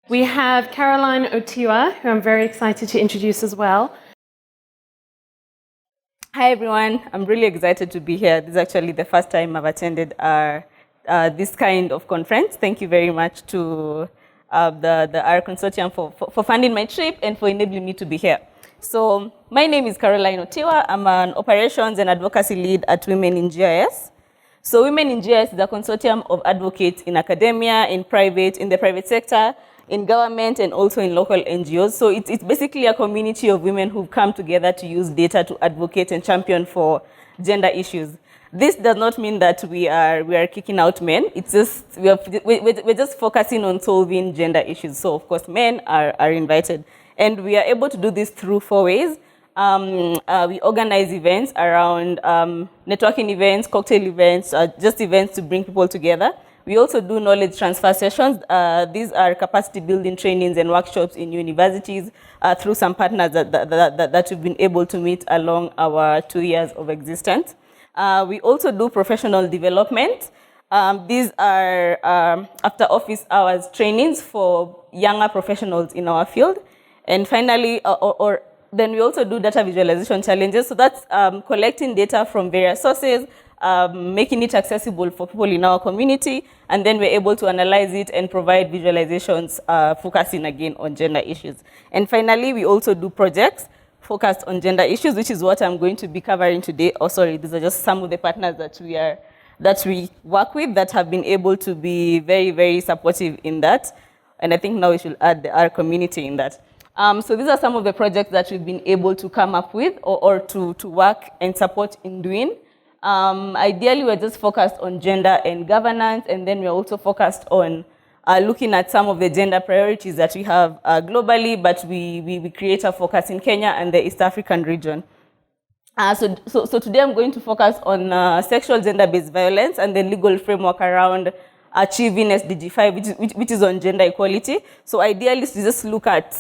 We have Caroline Otiwa, who I'm very excited to introduce as well. Hi everyone, I'm really excited to be here. This is actually the first time I've attended this kind of conference. Thank you very much to the R Consortium for funding my trip and for enabling me to be here. So my name is Caroline Otiwa. I'm an operations and advocacy lead at Women in GIS. So Women in GIS is a consortium of advocates in academia, in the private sector, in government, and also in local NGOs. So it's basically a community of women who've come together to use data to advocate and champion for gender issues. This does not mean that we are kicking out men. It's just we're just focusing on solving gender issues. So of course men are invited, and we are able to do this through 4 ways. We organize events around networking events, cocktail events, just events to bring people together. We also do knowledge transfer sessions. These are capacity building trainings and workshops in universities through some partners that we've been able to meet along our 2 years of existence. We also do professional development. These are after office hours trainings for younger professionals in our field. And finally, then we also do data visualization challenges. So that's collecting data from various sources, making it accessible for people in our community, and then we're able to analyze it and provide visualizations focusing again on gender issues. And finally, we also do projects focused on gender issues, which is what I'm going to be covering today. Oh, sorry, these are just some of the partners that we work with that have been able to be very, very supportive in that. And I think now we should add our community in that. So these are some of the projects that we've been able to come up with or to work and support in doing. Ideally, we're just focused on gender and governance, and then we're also focused on looking at some of the gender priorities that we have globally, but we create a focus in Kenya and the East African region. So today I'm going to focus on sexual gender-based violence and the legal framework around achieving SDG 5, which is on gender equality. So ideally, to just look at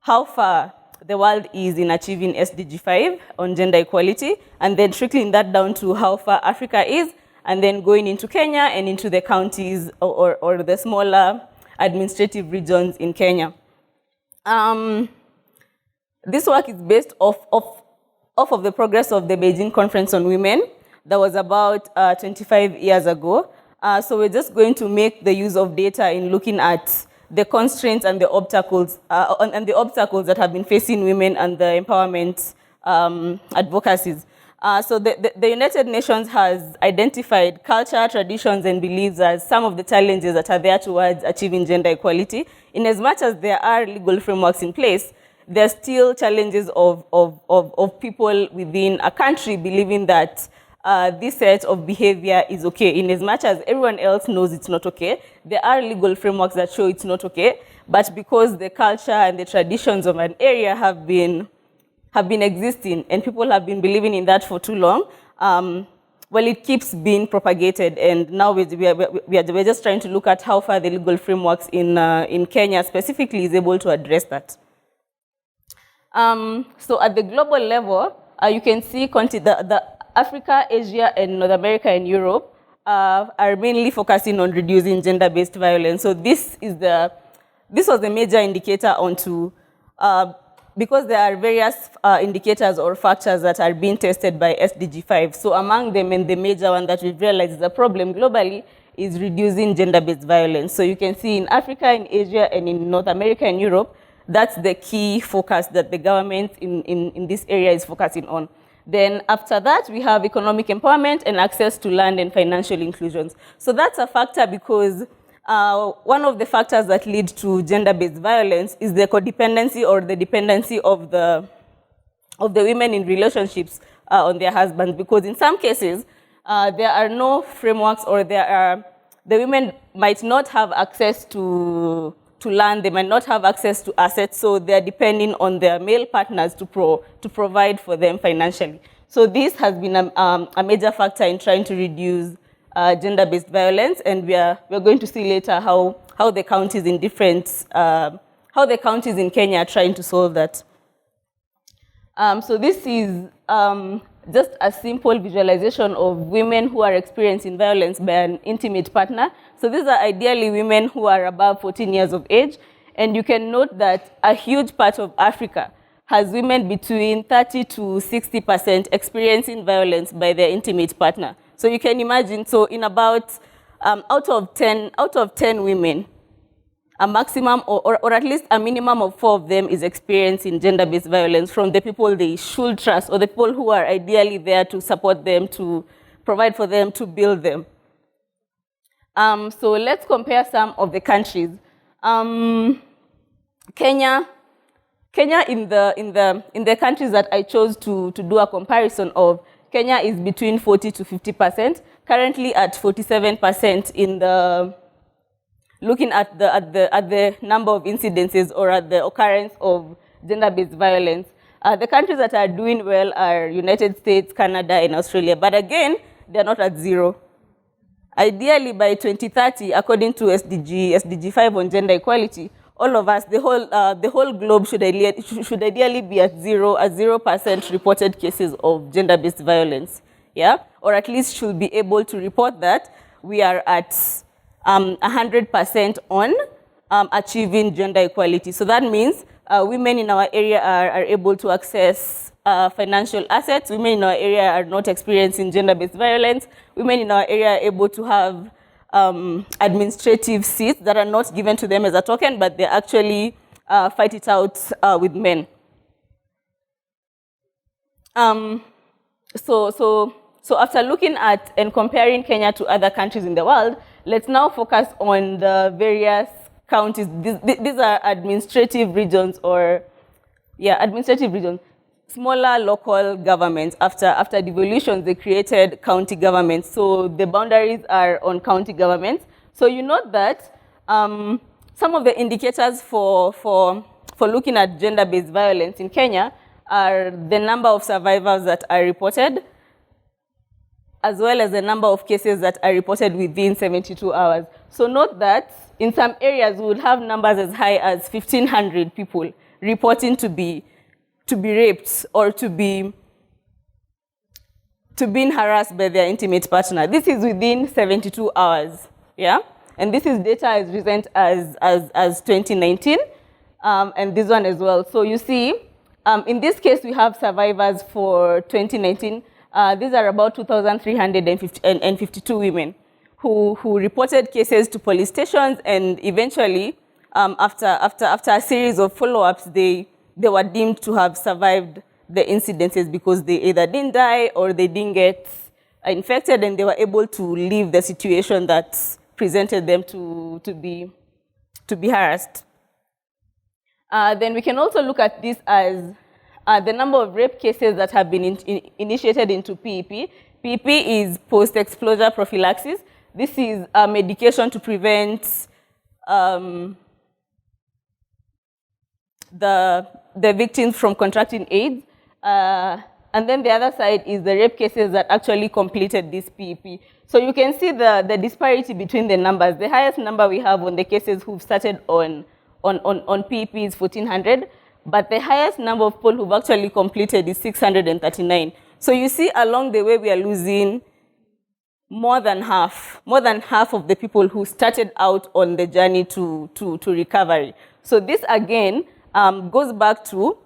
how far the world is in achieving SDG 5 on gender equality, and then trickling that down to how far Africa is, and then going into Kenya and into the counties or the smaller administrative regions in Kenya. This work is based off of the progress of the Beijing Conference on Women that was about 25 years ago. So we're just going to make the use of data in looking at the constraints and the obstacles that have been facing women and the empowerment advocacies. So the United Nations has identified culture, traditions, and beliefs as some of the challenges that are there towards achieving gender equality. In as much as there are legal frameworks in place, there are still challenges of people within a country believing that this set of behavior is okay. In as much as everyone else knows it's not okay, there are legal frameworks that show it's not okay, but because the culture and the traditions of an area have been existing and people have been believing in that for too long, well, it keeps being propagated, and now we're just trying to look at how far the legal frameworks in Kenya specifically is able to address that. So at the global level, you can see the Africa, Asia, and North America and Europe are mainly focusing on reducing gender-based violence. So this was a major indicator onto, because there are various indicators or factors that are being tested by SDG 5. So among them, and the major one that we've realized is a problem globally, is reducing gender-based violence. So you can see in Africa, in Asia, and in North America and Europe, that's the key focus that the government in this area is focusing on. Then after that, we have economic empowerment and access to land and financial inclusions. So that's a factor because one of the factors that lead to gender-based violence is the codependency or the dependency of the women in relationships on their husbands. Because in some cases, there are no frameworks, or the women might not have access to land, they might not have access to assets, so they're depending on their male partners to provide for them financially. So this has been a major factor in trying to reduce gender-based violence, and we're going to see later how the counties in Kenya are trying to solve that. So this is just a simple visualization of women who are experiencing violence by an intimate partner. So these are ideally women who are above 14 years of age. And you can note that a huge part of Africa has women between 30 to 60% experiencing violence by their intimate partner. So you can imagine, so in about, out of 10 women, a maximum or at least a minimum of 4 of them is experiencing gender-based violence from the people they should trust, or the people who are ideally there to support them, to provide for them, to build them. So let's compare some of the countries. Kenya in the countries that I chose to do a comparison of, Kenya is between 40 to 50%, currently at 47% in the, looking at the number of incidences or at the occurrence of gender-based violence. The countries that are doing well are United States, Canada, and Australia. But again, they're not at zero. Ideally, by 2030, according to SDG 5 on gender equality, all of us, the whole globe should ideally be at 0% reported cases of gender-based violence, yeah? Or at least should be able to report that we are at 100% on achieving gender equality. So that means women in our area are able to access financial assets. Women in our area are not experiencing gender-based violence. Women in our area are able to have administrative seats that are not given to them as a token, but they actually fight it out with men. So after looking at and comparing Kenya to other countries in the world, let's now focus on the various counties. These are administrative regions, or administrative regions. Smaller local governments. After devolution, they created county governments. So the boundaries are on county governments. So you note that some of the indicators for looking at gender-based violence in Kenya are the number of survivors that are reported, as well as the number of cases that are reported within 72 hours. So note that in some areas, we would have numbers as high as 1,500 people reporting to be raped or to being harassed by their intimate partner. This is within 72 hours, yeah? And this is data as recent as 2019, and this one as well. So you see, in this case, we have survivors for 2019. These are about 2,352 women who reported cases to police stations, and eventually, after a series of follow-ups, they were deemed to have survived the incidences because they either didn't die or they didn't get infected, and they were able to leave the situation that presented them to be harassed. Then we can also look at this as the number of rape cases that have been initiated into PEP. PEP is post-exposure prophylaxis. This is a medication to prevent the victims from contracting AIDS. And then the other side is the rape cases that actually completed this PEP. So you can see the disparity between the numbers. The highest number we have on the cases who've started on PEP is 1,400, but the highest number of people who've actually completed is 639. So you see along the way we are losing more than half of the people who started out on the journey to recovery. So this again goes back to,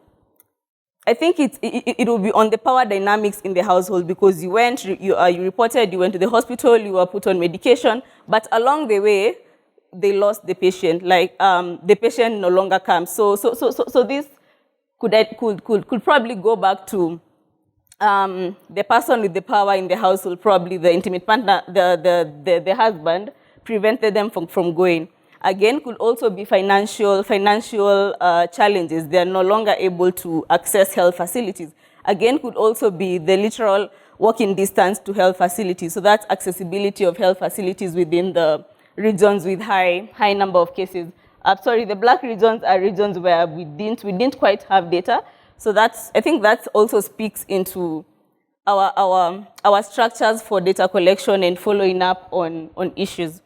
I think it will be on the power dynamics in the household, because you reported, you went to the hospital, you were put on medication, but along the way, they lost the patient, like the patient no longer comes. So this could probably go back to the person with the power in the household, probably the intimate partner, the husband, prevented them from going. Again, could also be financial challenges. They are no longer able to access health facilities. Again, could also be the literal walking distance to health facilities. So that's accessibility of health facilities within the regions with high number of cases. Sorry, the black regions are regions where we didn't quite have data. So I think that also speaks into our structures for data collection and following up on issues.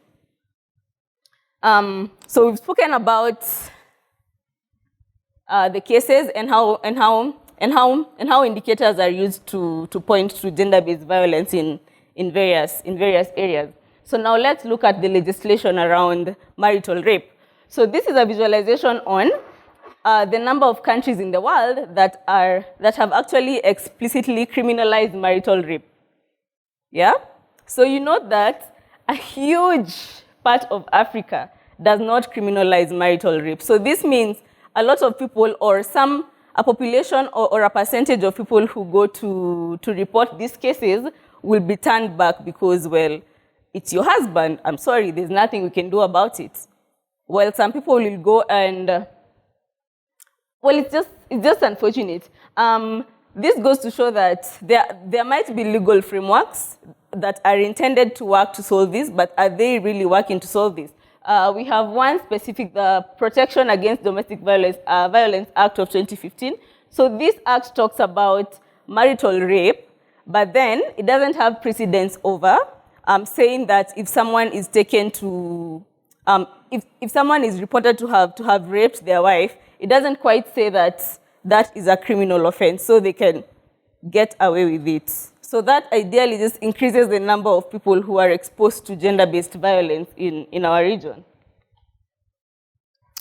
So we've spoken about the cases and how how indicators are used to point to gender-based violence in various areas. So now let's look at the legislation around marital rape. So this is a visualization on the number of countries in the world that have actually explicitly criminalized marital rape. Yeah? So you note that a huge part of Africa does not criminalize marital rape. So this means a lot of people, or a population or a percentage of people who go to report these cases will be turned back because, well, it's your husband. I'm sorry, there's nothing we can do about it. Well, some people will go and, well, it's just unfortunate. This goes to show that there might be legal frameworks that are intended to work to solve this, but are they really working to solve this? We have one specific, the Protection Against Domestic Violence Act of 2015. So this act talks about marital rape, but then it doesn't have precedence over saying that if someone is taken to, if someone is reported to have raped their wife, it doesn't quite say that that is a criminal offense, so they can get away with it. So that ideally just increases the number of people who are exposed to gender-based violence in our region.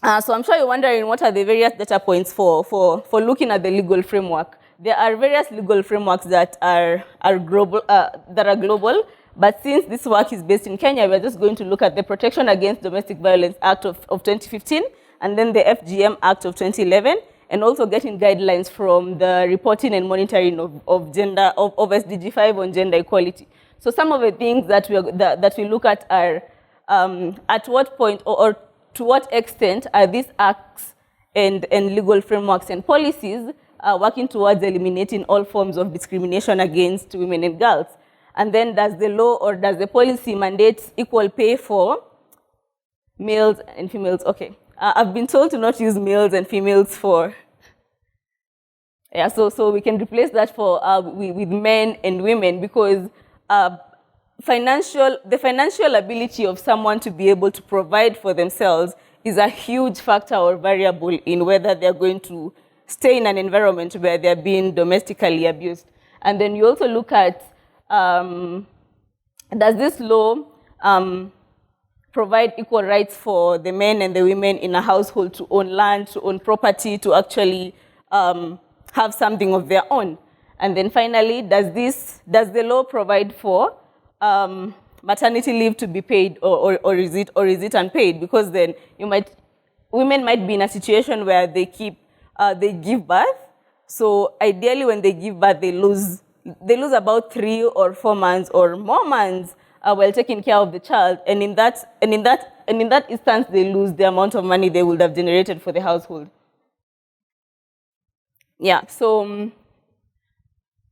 So I'm sure you're wondering what are the various data points for looking at the legal framework. There are various legal frameworks that are global, but since this work is based in Kenya, we're just going to look at the Protection Against Domestic Violence Act of 2015, and then the FGM Act of 2011, and also getting guidelines from the reporting and monitoring of SDG 5 on gender equality. So some of the things that we look at are at what point or to what extent are these acts and legal frameworks and policies working towards eliminating all forms of discrimination against women and girls? And then does the law or does the policy mandate equal pay for males and females? Okay. I've been told to not use males and females for, yeah, so we can replace that for with men and women, because the financial ability of someone to be able to provide for themselves is a huge factor or variable in whether they're going to stay in an environment where they're being domestically abused. And then you also look at, does this law provide equal rights for the men and the women in a household to own land, to own property, to actually have something of their own? And then finally, does the law provide for maternity leave to be paid, or is it unpaid? Because then women might be in a situation where they give birth. So ideally, when they give birth, they lose about 3 or 4 months or more months while taking care of the child, and in that instance, they lose the amount of money they would have generated for the household. Yeah, so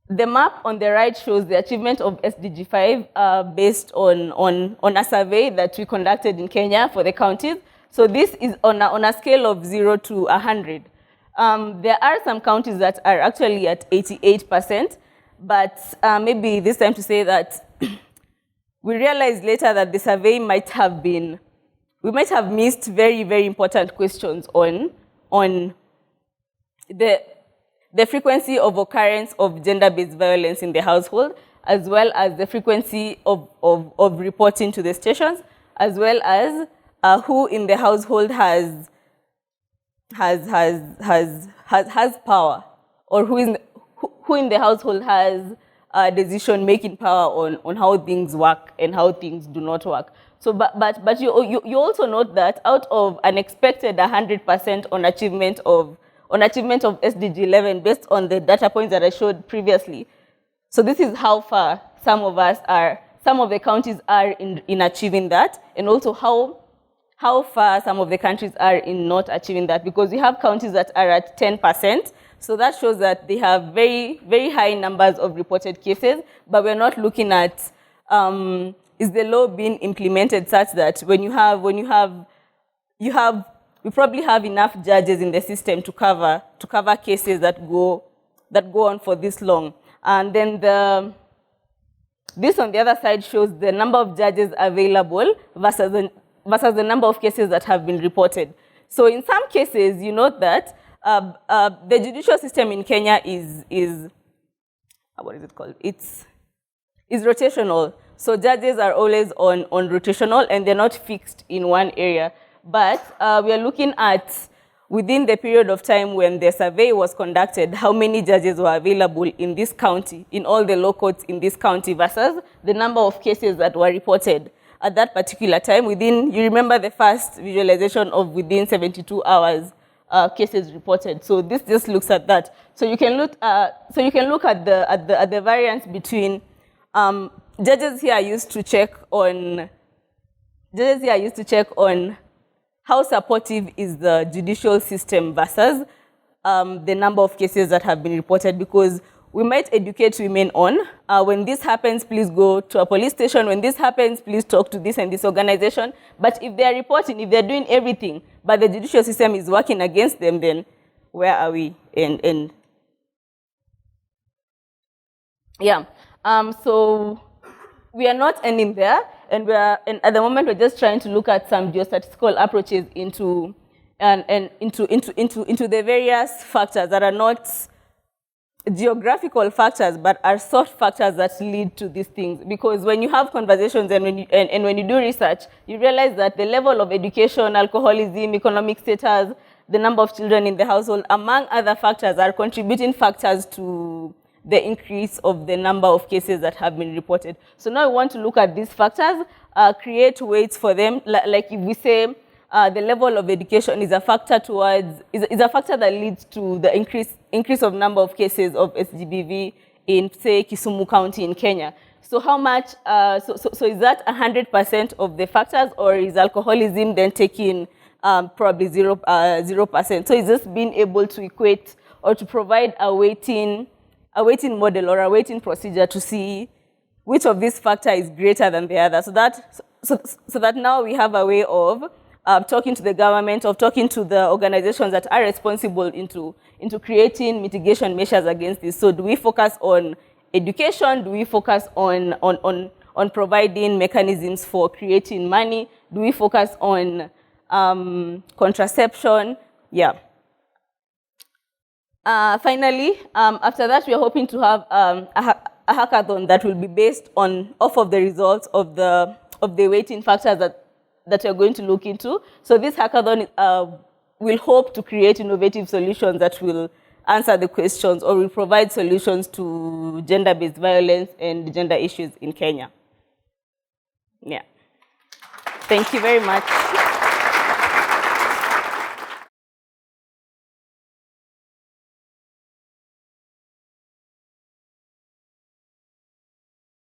the map on the right shows the achievement of SDG 5 based on a survey that we conducted in Kenya for the counties. So this is on a scale of 0 to 100. There are some counties that are actually at 88%, but maybe this time to say that we realized later that the survey might have missed very, very important questions on the frequency of occurrence of gender-based violence in the household, as well as the frequency of reporting to the stations, as well as who in the household has power, or who in the household has decision-making power on how things work and how things do not work. So, but you also note that out of an expected 100% on achievement of SDG 11 based on the data points that I showed previously. So this is how far some of the counties are in achieving that, and also how far some of the countries are in not achieving that, because we have counties that are at 10%. So that shows that they have very, very high numbers of reported cases, but we're not looking at is the law being implemented such that we probably have enough judges in the system to cover cases that go on for this long. And then this on the other side shows the number of judges available versus the number of cases that have been reported. So in some cases, you note that the judicial system in Kenya is what is it called? It's rotational. So judges are always on rotational, and they're not fixed in one area. But we are looking at, within the period of time when the survey was conducted, how many judges were available in this county, in all the law courts in this county, versus the number of cases that were reported at that particular time. Within, you remember the first visualization of within 72 hours cases reported. So this just looks at that. So you can look at the variance between judges here used to check on how supportive is the judicial system versus the number of cases that have been reported, because we might educate women on when this happens, please go to a police station. When this happens, please talk to this and this organization. But if they're reporting, if they're doing everything, but the judicial system is working against them, then where are we? And yeah, so we are not ending there, and at the moment we're just trying to look at some geostatistical approaches into the various factors that are not geographical factors, but are soft factors that lead to these things. Because when you have conversations and when you do research, you realize that the level of education, alcoholism, economic status, the number of children in the household, among other factors, are contributing factors to the increase of the number of cases that have been reported. So now we want to look at these factors, create weights for them. Like if we say the level of education is a factor is a factor that leads to the increase of number of cases of SGBV in, say, Kisumu County in Kenya. So how much? So is that 100% of the factors, or is alcoholism then taking probably 0%? So it's just being able to equate or to provide a weighting model or a weighting procedure to see which of these factors is greater than the other. So that now we have a way of talking to the government, of talking to the organizations that are responsible into creating mitigation measures against this. So do we focus on education? Do we focus on providing mechanisms for creating money? Do we focus on contraception? Yeah. Finally, after that, we are hoping to have a hackathon that will be based off of the results of the weighting factors that we're going to look into. So this hackathon will hope to create innovative solutions that will answer the questions or will provide solutions to gender-based violence and gender issues in Kenya. Yeah. Thank you very much.